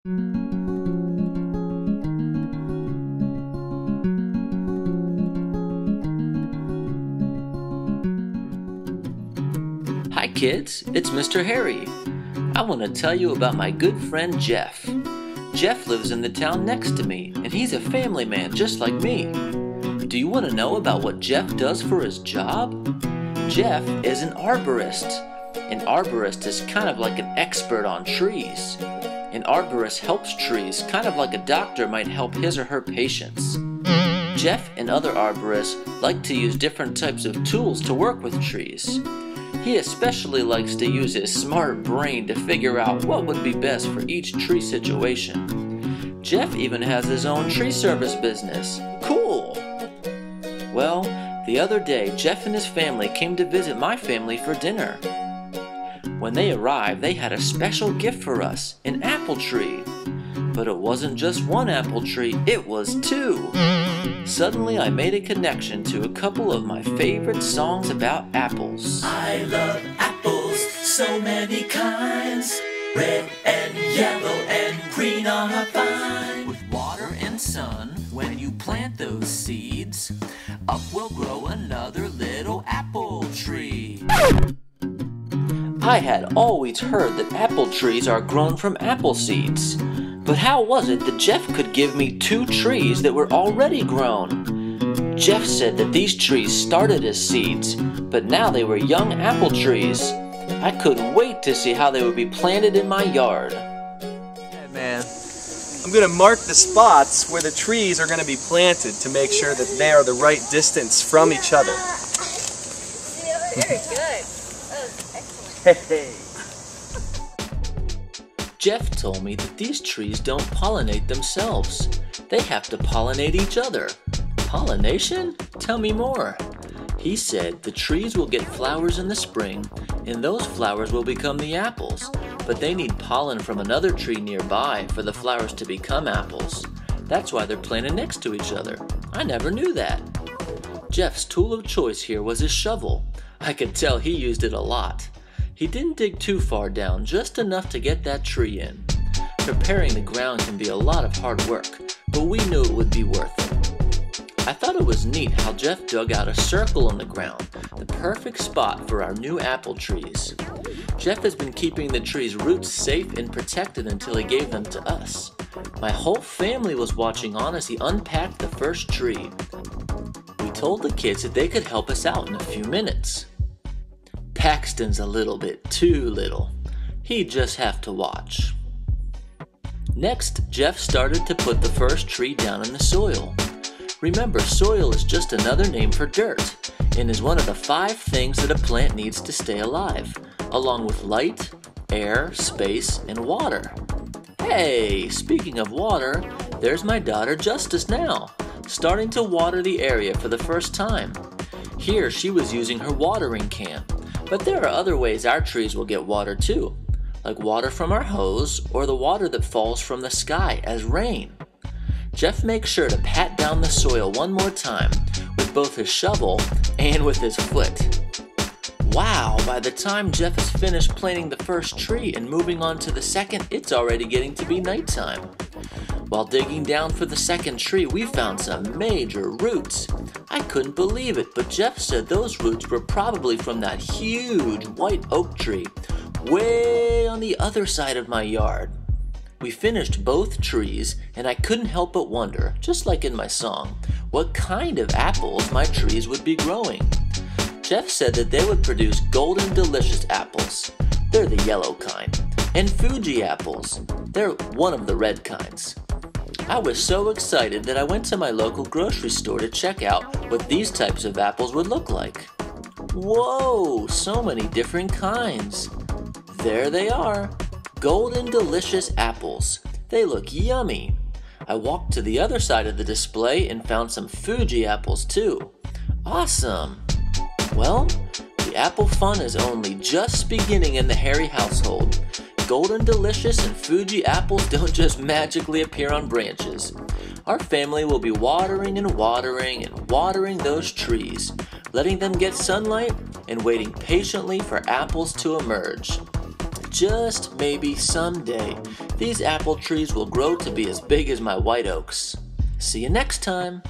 Hi kids, it's Mr. Harry. I want to tell you about my good friend Jeff. Jeff lives in the town next to me, and he's a family man just like me. Do you want to know about what Jeff does for his job? Jeff is an arborist. An arborist is kind of like an expert on trees. An arborist helps trees, kind of like a doctor might help his or her patients. Jeff and other arborists like to use different types of tools to work with trees. He especially likes to use his smart brain to figure out what would be best for each tree situation. Jeff even has his own tree service business. Cool! Well, the other day, Jeff and his family came to visit my family for dinner. When they arrived, they had a special gift for us, an apple tree. But it wasn't just one apple tree, it was two. Suddenly I made a connection to a couple of my favorite songs about apples. I love apples, so many kinds. Red and yellow and green are fine. With water and sun, when you plant those seeds, up will grow another little apple tree. I had always heard that apple trees are grown from apple seeds. But how was it that Jeff could give me two trees that were already grown? Jeff said that these trees started as seeds, but now they were young apple trees. I couldn't wait to see how they would be planted in my yard. Hey man, I'm going to mark the spots where the trees are going to be planted to make sure that they are the right distance from each other. Very good. That was excellent. Hey. Jeff told me that these trees don't pollinate themselves. They have to pollinate each other. Pollination? Tell me more. He said the trees will get flowers in the spring, and those flowers will become the apples, but they need pollen from another tree nearby for the flowers to become apples. That's why they're planted next to each other. I never knew that. Jeff's tool of choice here was his shovel. I could tell he used it a lot. He didn't dig too far down, just enough to get that tree in. Preparing the ground can be a lot of hard work, but we knew it would be worth it. I thought it was neat how Jeff dug out a circle in the ground, the perfect spot for our new apple trees. Jeff has been keeping the tree's roots safe and protected until he gave them to us. My whole family was watching on as he unpacked the first tree. We told the kids that they could help us out in a few minutes. Paxton's a little bit too little. He'd just have to watch. Next, Jeff started to put the first tree down in the soil. Remember, soil is just another name for dirt and is one of the 5 things that a plant needs to stay alive, along with light, air, space, and water. Hey, speaking of water, there's my daughter Justice now, starting to water the area for the first time. Here she was using her watering can. But there are other ways our trees will get water too, like water from our hose or the water that falls from the sky as rain. Jeff makes sure to pat down the soil one more time with both his shovel and with his foot. Wow, by the time Jeff has finished planting the first tree and moving on to the second, it's already getting to be nighttime. While digging down for the second tree, we found some major roots. I couldn't believe it, but Jeff said those roots were probably from that huge white oak tree way on the other side of my yard. We finished both trees, and I couldn't help but wonder, just like in my song, what kind of apples my trees would be growing. Jeff said that they would produce golden delicious apples. They're the yellow kind. And Fuji apples. They're one of the red kinds. I was so excited that I went to my local grocery store to check out what these types of apples would look like. Whoa, so many different kinds. There they are, golden delicious apples. They look yummy. I walked to the other side of the display and found some Fuji apples too. Awesome. Well, the apple fun is only just beginning in the Harry household. Golden Delicious and Fuji apples don't just magically appear on branches. Our family will be watering and watering and watering those trees, letting them get sunlight and waiting patiently for apples to emerge. just maybe someday, these apple trees will grow to be as big as my white oaks. See you next time!